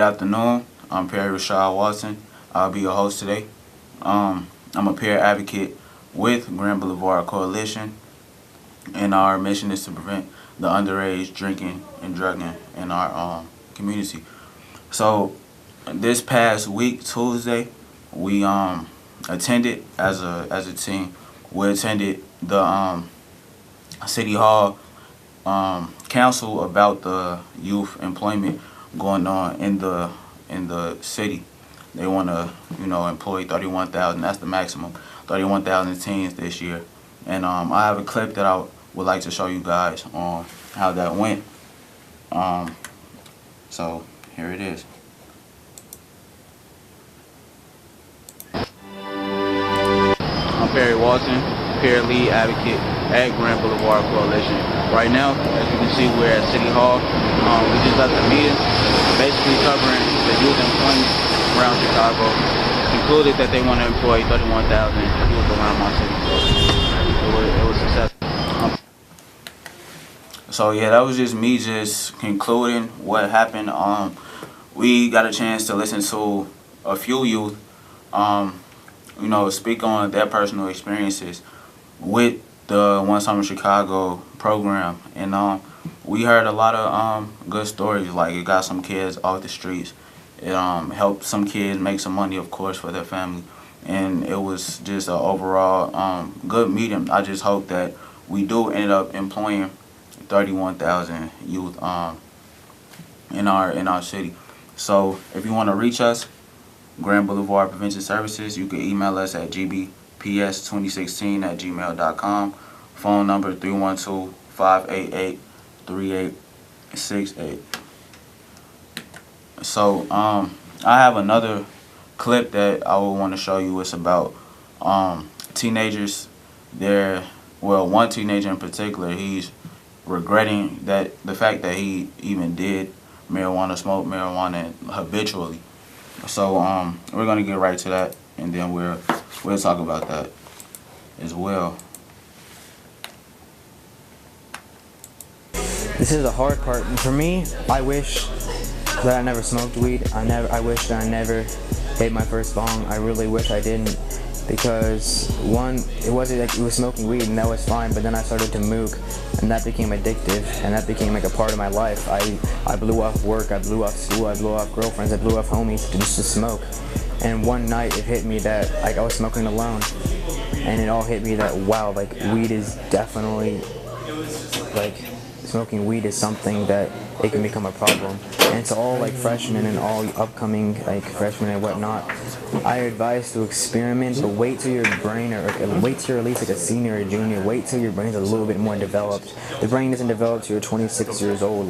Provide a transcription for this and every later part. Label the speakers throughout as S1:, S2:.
S1: afternoon. I'm Perry Rashad Watson. I'll be your host today. I'm a peer advocate with Grand Boulevard Coalition, and our mission is to prevent the underage drinking and drugging in our community. So, this past week, Tuesday, we attended as a team. We attended the City Hall council about the youth employment going on in the city. They want to, employ 31,000. That's the maximum, 31,000 teens this year. And I have a clip that I would like to show you guys on how that went. So here it is. I'm Perry Watson, peer lead advocate at Grand Boulevard Coalition. Right now, as you can see, we're at City Hall. We just left the meeting, basically covering the youth employment around Chicago. Concluded that they want to employ 31,000 youth around my city. So it was successful. So yeah, that was just me just concluding what happened. We got a chance to listen to a few youth, speak on their personal experiences with the One Summer Chicago program, and we heard a lot of good stories. Like, it got some kids off the streets. It helped some kids make some money, of course, for their family, and it was just an overall good meeting. I just hope that we do end up employing 31,000 youth in our city. So if you want to reach us, Grand Boulevard Prevention Services, you can email us at gbps2016@gmail.com. Phone number 312-588-3868. So I have another clip that I would want to show you. It's about teenagers. One teenager in particular, he's regretting the fact that he even did smoke marijuana habitually. So we're gonna get right to that, and then we'll talk about that as well.
S2: This is the hard part. And for me, I wish that I never smoked weed. I wish that I never hit my first bong. I really wish I didn't, because one, it wasn't like it was smoking weed and that was fine, but then I started to mook, and that became addictive, and that became like a part of my life. I blew off work, I blew off school, I blew off girlfriends, I blew off homies just to smoke. And one night it hit me that I was smoking alone, and it all hit me that wow, weed is definitely smoking weed is something that it can become a problem. And to all freshmen and all upcoming freshmen and whatnot, I advise to experiment, but wait till your brain, or wait till you're at least a senior or junior. Wait till your brain's a little bit more developed. The brain isn't developed till you're 26 years old.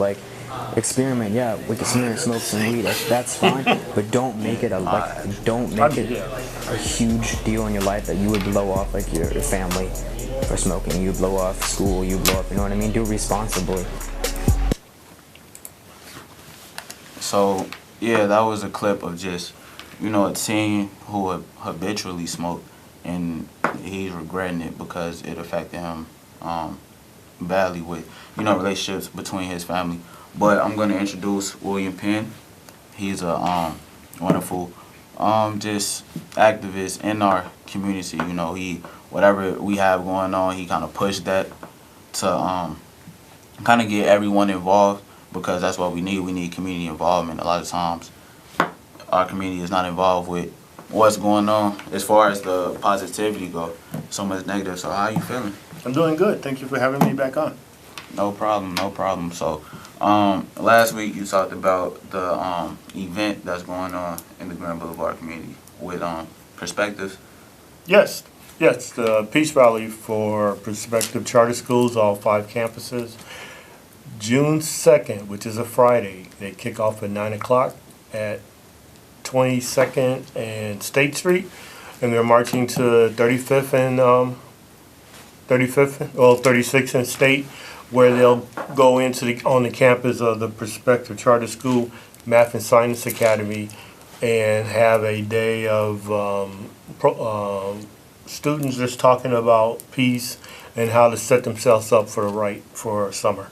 S2: Experiment, yeah, we can smoke some weed. That's fine, but don't make it a huge deal in your life that you would blow off your family for smoking. You blow off school, you blow up, you know what I mean? Do it responsibly.
S1: So yeah, that was a clip of just a teen who habitually smoked, and he's regretting it because it affected him badly with relationships between his family. But I'm going to introduce William Penn. He's a wonderful just activist in our community. He, whatever we have going on, he kind of pushed that to kind of get everyone involved, because that's what we need. We need community involvement. A lot of times our community is not involved with what's going on as far as the positivity go. So much negative. So how are you feeling?
S3: I'm doing good. Thank you for having me back on.
S1: No problem, no problem. So last week you talked about the event that's going on in the Grand Boulevard community with Perspectives.
S3: Yes, the Peace Rally for Prospective Charter Schools, all 5 campuses. June 2nd, which is a Friday, they kick off at 9 o'clock at 22nd and State Street, and they're marching to 35th and 36th and State, where they'll go on the campus of the Prospective Charter School Math and Science Academy and have a day of students just talking about peace and how to set themselves up for summer.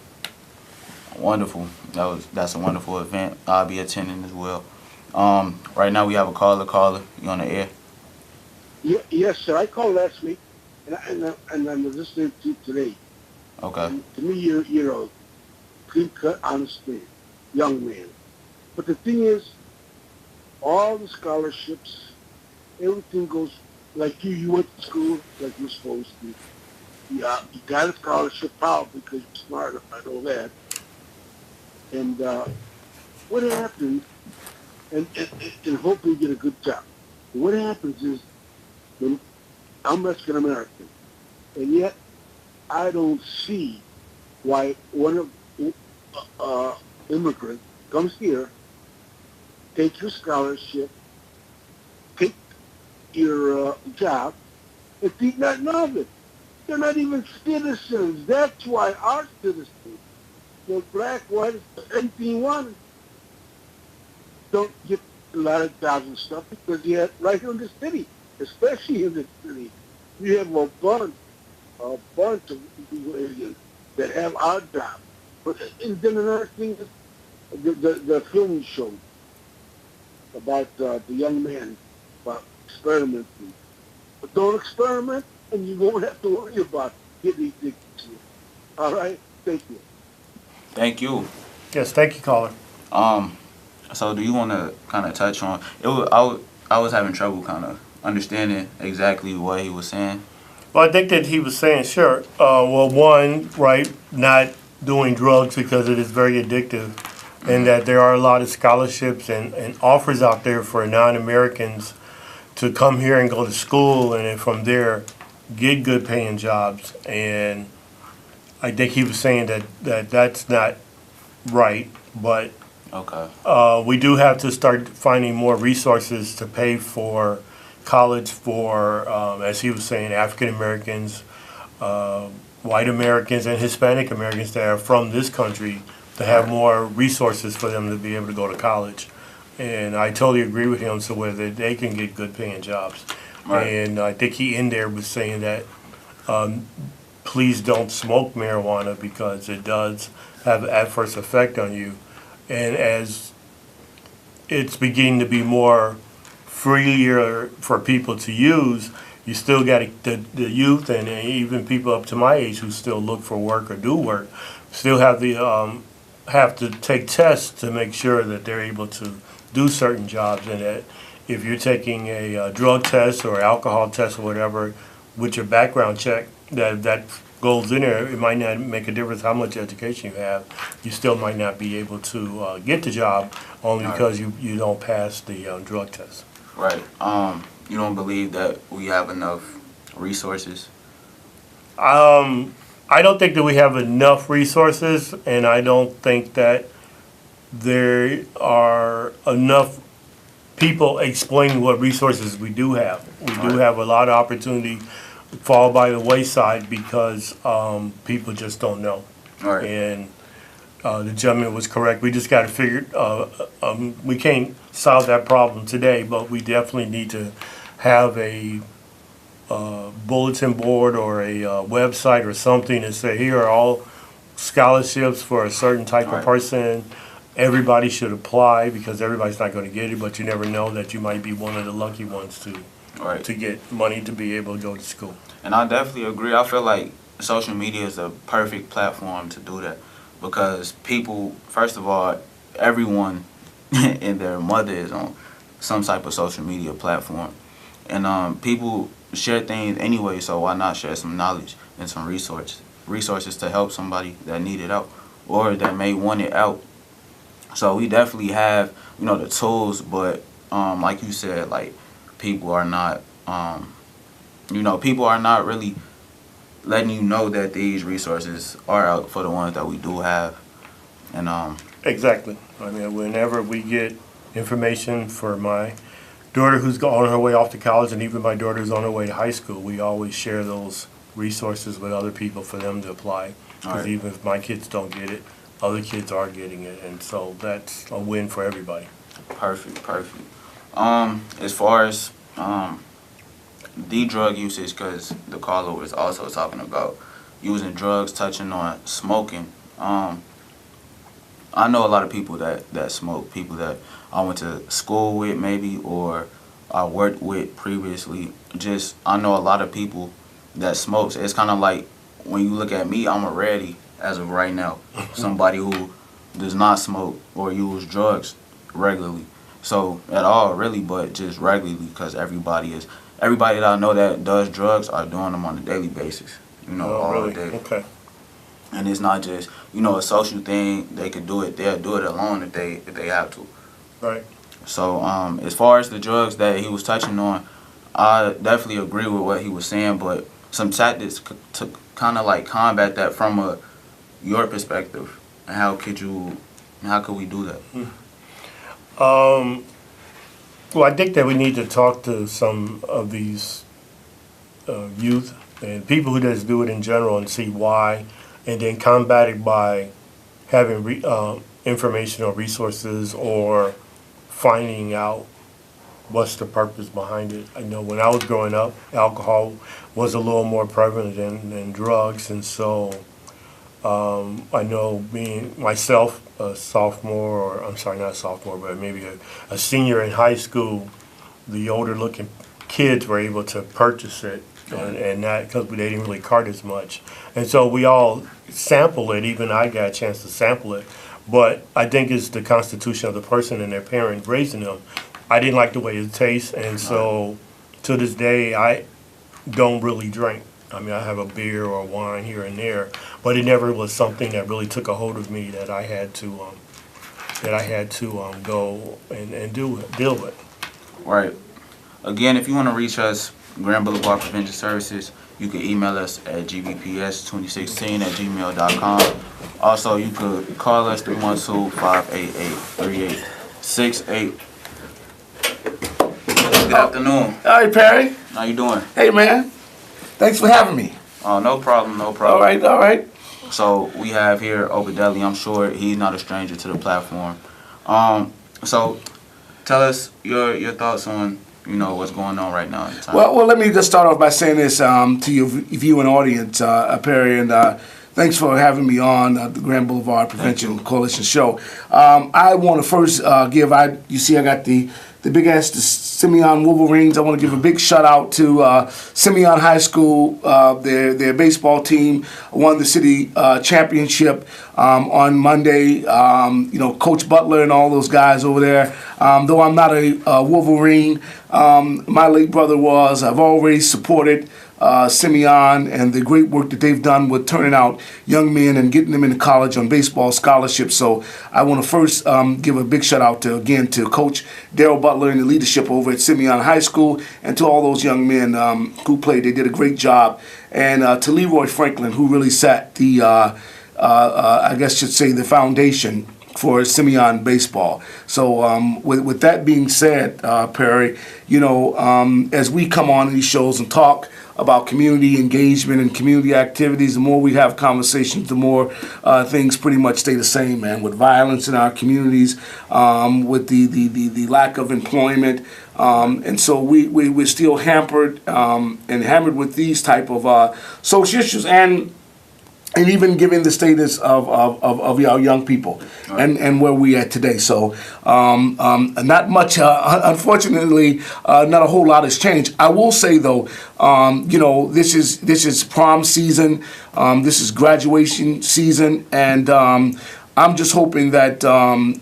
S1: Wonderful, That's a wonderful event. I'll be attending as well. Right now we have a caller. You on the air?
S4: Yes, sir. I called last week, and I'm listening to today.
S1: Okay.
S4: And to me, you're a clean-cut, honest man, young man. But the thing is, all the scholarships, everything goes like you. You went to school like you're supposed to. Yeah, you got a scholarship probably because you're smart. I know that. And what happens, and hopefully you get a good job. What happens is, when I'm Mexican American, and yet I don't see why one of immigrant comes here, take your scholarship, take your job, and think nothing of it. They're not even citizens. That's why our citizens, the black, white, anything one, don't get a lot of jobs and stuff because you have right here in the city, especially in the city, you have a bunch of people that have our job. But and then another thing is the film show about the young man about experimenting. But don't experiment, and you won't have to worry about getting addicted to it. All right? Thank you.
S1: Thank you.
S3: Yes, thank you, caller.
S1: So do you want to kind of touch on it? I was having trouble kind of understanding exactly what he was saying.
S3: Well, I think that he was saying, sure. Well, one, right, not doing drugs because it is very addictive, and that there are a lot of scholarships and offers out there for non-Americans to come here and go to school, and then from there get good paying jobs. And I think he was saying that that's not right, but
S1: Okay.
S3: we do have to start finding more resources to pay for college for, as he was saying, African Americans, white Americans, and Hispanic Americans that are from this country to have more resources for them to be able to go to college. And I totally agree with him, so whether they can get good paying jobs.
S1: Right.
S3: And I think he in there was saying that please don't smoke marijuana because it does have an adverse effect on you. And as it's beginning to be more freer for people to use, you still got the youth and even people up to my age who still look for work or do work, still have to take tests to make sure that they're able to do certain jobs, and that if you're taking a drug test or alcohol test or whatever with your background check, that goes in there, it might not make a difference how much education you have. You still might not be able to get the job only because you don't pass the drug test.
S1: Right. You don't believe that we have enough resources?
S3: I don't think that we have enough resources, and I don't think that there are enough people explaining what resources we do have. We do have a lot of opportunity fall by the wayside because people just don't know.
S1: Right.
S3: And the gentleman was correct. We just got to figure. We can't solve that problem today, but we definitely need to have a bulletin board or a website or something and say, here are all scholarships for a certain type of person. Everybody should apply because everybody's not going to get it, but you never know that you might be one of the lucky ones to get money to be able to go to school.
S1: And I definitely agree. I feel like social media is a perfect platform to do that because people, first of all, everyone and their mother is on some type of social media platform. And people share things anyway, so why not share some knowledge and some resources to help somebody that need it out or that may want it out. So we definitely have, the tools, but like you said, like people are not, people are not really letting you know that these resources are out for the ones that we do have. And
S3: Exactly. I mean, whenever we get information for my daughter who's on her way off to college, and even my daughter who's on her way to high school, we always share those resources with other people for them to apply. Because even if my kids don't get it, other kids are getting it, and so that's a win for everybody.
S1: Perfect. As far as the drug usage, because the caller was also talking about using drugs, touching on smoking. I know a lot of people that smoke, people that I went to school with maybe, or I worked with previously. Just, I know a lot of people that smokes. It's kind of like, when you look at me, I'm already, as of right now, somebody who does not smoke or use drugs regularly. So, at all, really, but just regularly, because everybody that I know that does drugs are doing them on a daily basis. All
S3: really?
S1: day.
S3: Okay.
S1: And it's not just, a social thing. They could do it. They'll do it alone if they have to.
S3: Right.
S1: So, as far as the drugs that he was touching on, I definitely agree with what he was saying, but some tactics to kind of like combat that from your perspective, and how could we do that?
S3: Well, I think that we need to talk to some of these youth and people who just do it in general and see why, and then combat it by having information or resources, or finding out what's the purpose behind it. I know when I was growing up, alcohol was a little more prevalent than drugs, and so I know being myself a sophomore, or I'm sorry, not a sophomore, but maybe a senior in high school, the older looking kids were able to purchase it, and that because they didn't really cart as much. And so we all sample it, even I got a chance to sample it, but I think it's the constitution of the person and their parent raising them. I didn't like the way it tastes, and so to this day, I don't really drink. I mean, I have a beer or wine here and there, but it never was something that really took a hold of me that I had to go and deal with.
S1: Right. Again, if you want to reach us, Grand Boulevard Prevention Services, you can email us at gbps2016@gmail.com. Also, you could call us 312-588-3868. Good afternoon.
S5: All right, Perry.
S1: How you doing?
S5: Hey, man. Thanks for having me.
S1: Oh, no problem, no
S5: All
S1: problem.
S5: right.
S1: So we have here Obadeli. I'm sure he's not a stranger to the platform. So tell us your thoughts on what's going on right now in time.
S5: Well, let me just start off by saying this to your viewing audience, Perry, and thanks for having me on the Grand Boulevard Prevention Coalition show. I want to first you see I got the big ass Simeon Wolverines. I want to give a big shout out to Simeon High School. Their baseball team won the city championship on Monday. Coach Butler and all those guys over there. Though I'm not a Wolverine, my late brother was. I've always supported Simeon and the great work that they've done with turning out young men and getting them into college on baseball scholarships. So I want to first give a big shout out to Coach Darrell Butler and the leadership over at Simeon High School, and to all those young men who played. They did a great job. And to Leroy Franklin, who really set the, the foundation for Simeon baseball. So with that being said, Perry, as we come on these shows and talk about community engagement and community activities, the more we have conversations, the more things pretty much stay the same, man. With violence in our communities, with the lack of employment, and so we're still hampered with these type of social issues, and even given the status of our young people, and where we at today. So not much, unfortunately, not a whole lot has changed. I will say though, this is prom season, this is graduation season, and I'm just hoping that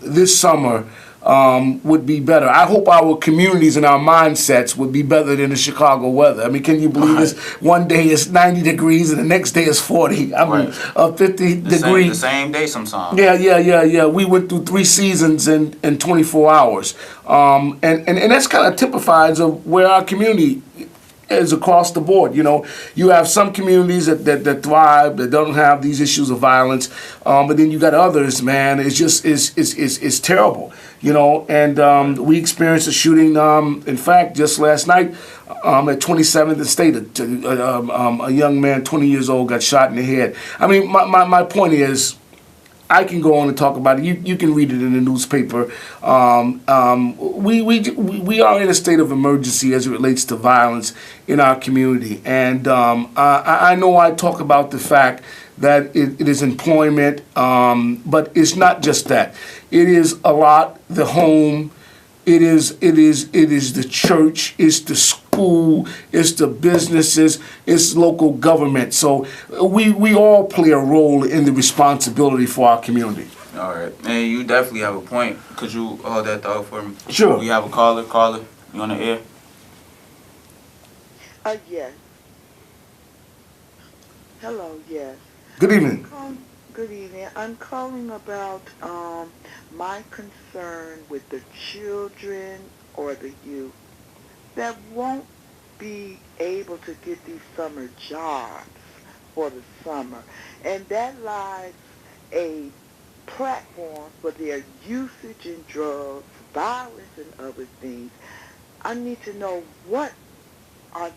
S5: this summer would be better. I hope our communities and our mindsets would be better than the Chicago weather. I mean, can you believe this? One day it's 90 degrees and the next day it's 40. I mean, 50 degrees.
S1: The same day sometimes.
S5: Yeah. We went through 3 seasons in 24 hours. And that's kind of typifies of where our community is across the board. You have some communities that thrive, that don't have these issues of violence, but then you got others, man, it's terrible. And we experienced a shooting, in fact, just last night at 27th and State. A young man, 20 years old, got shot in the head. I mean, my point is, I can go on and talk about it. You can read it in the newspaper. We are in a state of emergency as it relates to violence in our community. And I know I talk about the fact that it is employment, but it's not just that. It is a lot the home. It is the church. It's the school. It's the businesses. It's local government. So we all play a role in the responsibility for our community.
S1: All right. And you definitely have a point. Could you hold that thought for me?
S5: Sure.
S1: We have a caller. Caller, you on the air?
S6: Yes. Hello, yes.
S5: Good evening.
S6: Good evening. I'm calling about my concern with the children or the youth that won't be able to get these summer jobs for the summer. And that lies a platform for their usage in drugs, violence, and other things. I need to know what is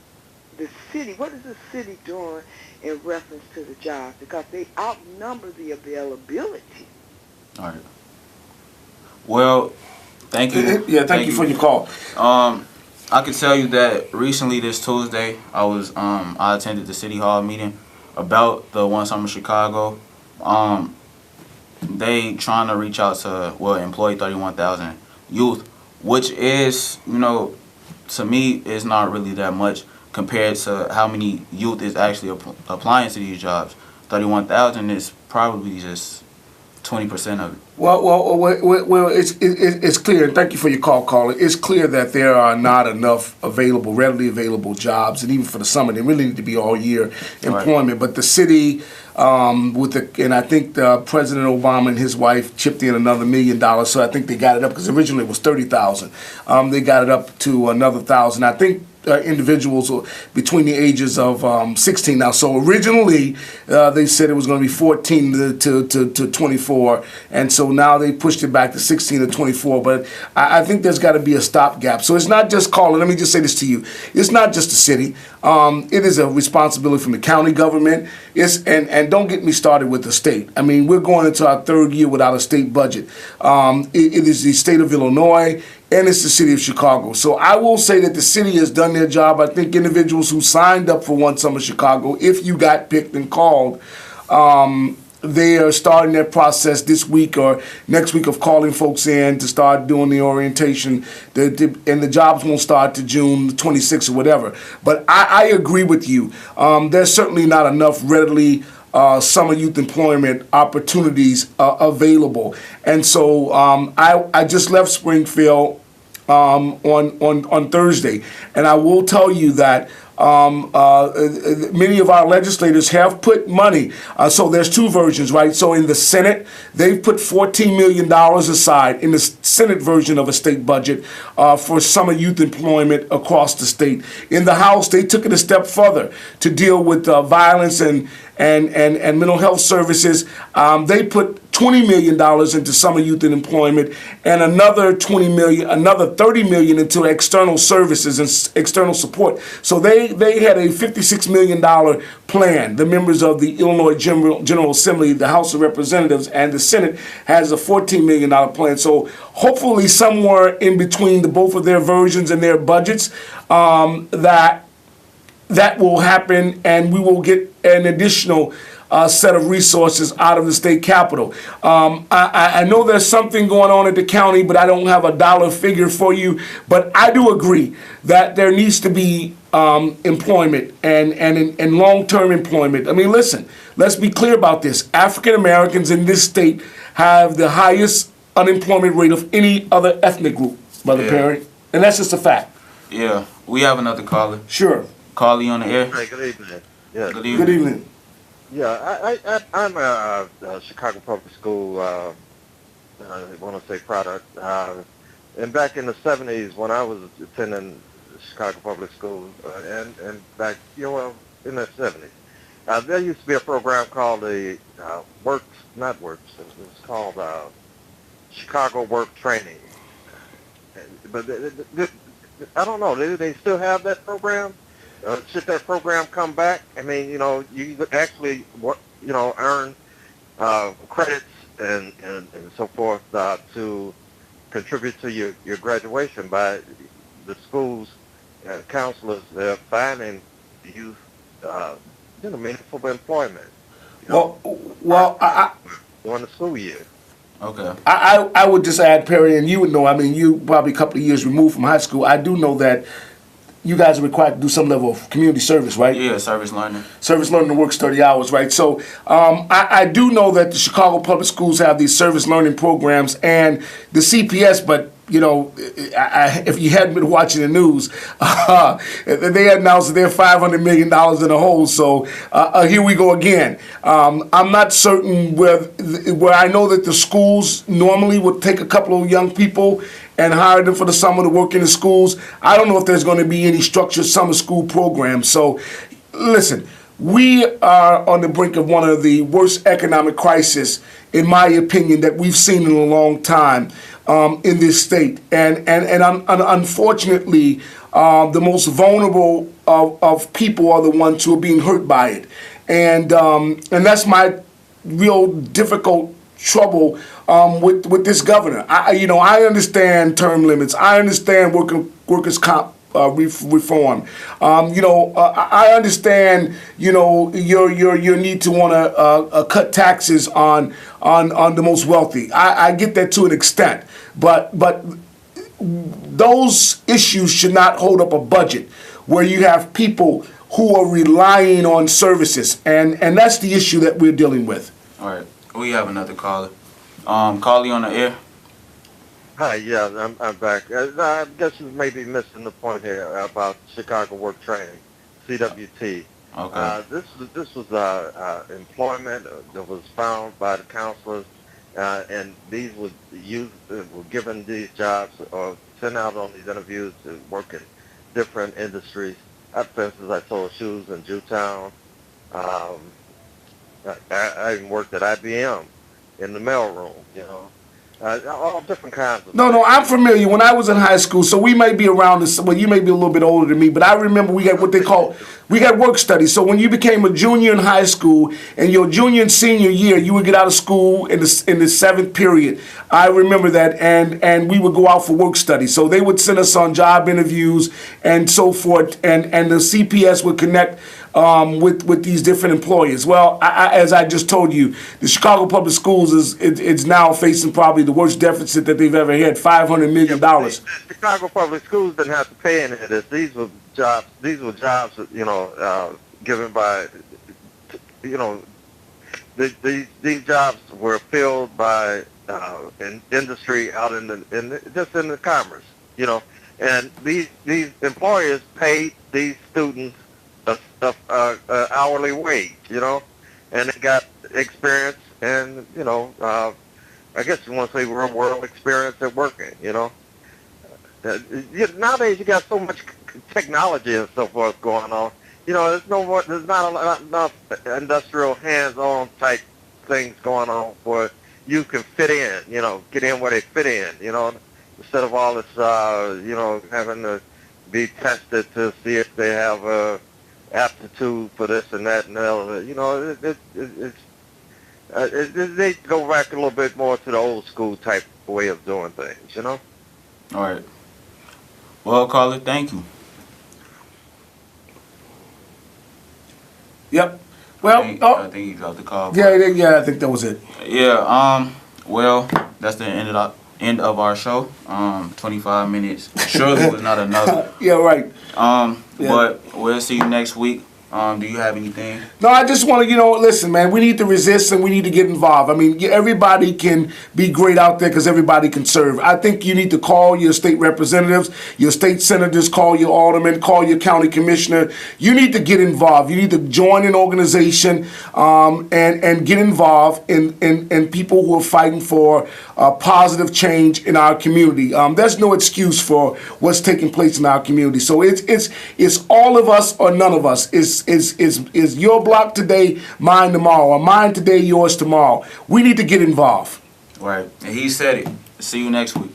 S6: the city doing in reference to the jobs, because they outnumber the availability.
S1: All right. Well, thank you.
S5: Yeah, thank you for your call.
S1: I can tell you that recently this Tuesday, I attended the City Hall meeting about the One Summer Chicago. They trying to reach out to, employ 31,000 youth, which is, to me, is not really that much compared to how many youth is actually applying to these jobs. 31,000 is probably just 20% of it.
S5: Well, it's clear, and thank you for your call, caller. It's clear that there are not enough readily available jobs, and even for the summer, they really need to be all year employment. Right. But the city, and I think President Obama and his wife chipped in another $1 million, so I think they got it up, because originally it was 30,000. They got it up to another 1,000. I think individuals between the ages of 16 now. So originally they said it was going to be 14 to 24, and so now they pushed it back to 16 to 24. But I think there's got to be a stopgap. So it's not just calling. Let me just say this to you: it's not just the city. It is a responsibility from the county government. And don't get me started with the state. I mean, we're going into our third year without a state budget. It is the state of Illinois, and it's the city of Chicago. So I will say that the city has done their job. I think individuals who signed up for One Summer Chicago, if you got picked and called, they are starting their process this week or next week of calling folks in to start doing the orientation. And the jobs won't start to June 26th or whatever. But I agree with you. There's certainly not enough readily summer youth employment opportunities available. And so I just left Springfield on Thursday, and I will tell you that many of our legislators have put money. So there's two versions, right? So in the Senate, they've put $14 million aside in the Senate version of a state budget for summer youth employment across the state. In the House, they took it a step further to deal with violence and mental health services. They put $20 million into summer youth employment, and another $30 million into external services and external support. So they had a $56 million plan. The members of the Illinois General Assembly, the House of Representatives, and the Senate has a $14 million plan. So hopefully somewhere in between both of their versions and their budgets, that will happen, and we will get an additional set of resources out of the state capitol. I know there's something going on at the county, but I don't have a dollar figure for you. But I do agree that there needs to be employment and long-term employment. I mean, listen, let's be clear about this. African Americans in this state have the highest unemployment rate of any other ethnic group, Brother Perry. And that's just a fact.
S1: Yeah. We have another caller.
S5: Sure.
S1: Caller, you on the air?
S7: Hey, good evening. Yeah.
S5: Good evening.
S7: Yeah, I'm a Chicago Public School, I want to say product. And back in the 70s when I was attending Chicago Public Schools, and back, in the 70s, there used to be a program called the it was called Chicago Work Training. But I don't know, do they still have that program? Should that program come back? I mean, you actually, earn credits and so forth to contribute to your graduation by the school's counselors finding youth meaningful employment. During the school year.
S1: Okay.
S5: I would just add, Perry, and you would know, I mean, you probably a couple of years removed from high school. I do know that you guys are required to do some level of community service, right?
S1: Yeah, service learning.
S5: Service learning works 30 hours, right? So I do know that the Chicago Public Schools have these service learning programs and the CPS, but you know, if you hadn't been watching the news, they announced that they're $500 million in the hole. So here we go again. I'm not certain where I know that the schools normally would take a couple of young people and hire them for the summer to work in the schools. I don't know if there's going to be any structured summer school programs. So listen, we are on the brink of one of the worst economic crises, in my opinion, that we've seen in a long time. In this state, and unfortunately, the most vulnerable of people are the ones who are being hurt by it, and that's my real difficult trouble with this governor. I understand term limits. I understand workers' comp reform. I understand. Your need to want to cut taxes on the most wealthy. I get that to an extent, but those issues should not hold up a budget where you have people who are relying on services, and that's the issue that we're dealing with.
S1: All right, we have another caller. Caller, you on the air?
S7: Hi, yeah, I'm back. I guess you may be missing the point here about Chicago Work Training, CWT.
S1: Okay.
S7: This was employment that was found by the counselors, and these were youth that were given these jobs or sent out on these interviews to work in different industries. For instance, I sold shoes in Jewtown. I even worked at IBM in the mailroom, all different kinds of
S5: No, I'm familiar. When I was in high school, so we may be around this. Well, you may be a little bit older than me, but I remember we had what they call work studies. So when you became a junior in high school, and your junior and senior year, you would get out of school in the seventh period. I remember that, and we would go out for work study. So they would send us on job interviews and so forth, and the CPS would connect with these different employers. Well, as I just told you, the Chicago Public Schools it's now facing probably the worst deficit that they've ever had, $500 million.
S7: The Chicago Public Schools didn't have to pay any of this. These were jobs. Given by, these jobs were filled by industry out in the commerce, and these employers paid these students a hourly wage, and they got experience and, I guess you want to say real world experience at working, Nowadays you got so much technology and so forth going on. There's not enough industrial hands-on type things going on where you can fit in, get in where they fit in, instead of all this, having to be tested to see if they have aptitude for this and that and the other. They go back a little bit more to the old school type way of doing things,
S1: All right. Well, caller, thank you.
S5: Yep. Well,
S1: I think he got the call.
S5: Yeah, I think that was it.
S1: Yeah. Well, that's the end of our show. 25 minutes surely was not enough.
S5: Yeah, right.
S1: But we'll see you next week. Do you have anything?
S5: No, I just want to, listen, man, we need to resist and we need to get involved. I mean, everybody can be great out there because everybody can serve. I think you need to call your state representatives, your state senators, call your aldermen, call your county commissioner. You need to get involved. You need to join an organization and get involved in people who are fighting for positive change in our community. There's no excuse for what's taking place in our community. So it's all of us or none of us. Is your block today, mine tomorrow, or mine today, yours tomorrow. We need to get involved.
S1: Right. And he said it. See you next week.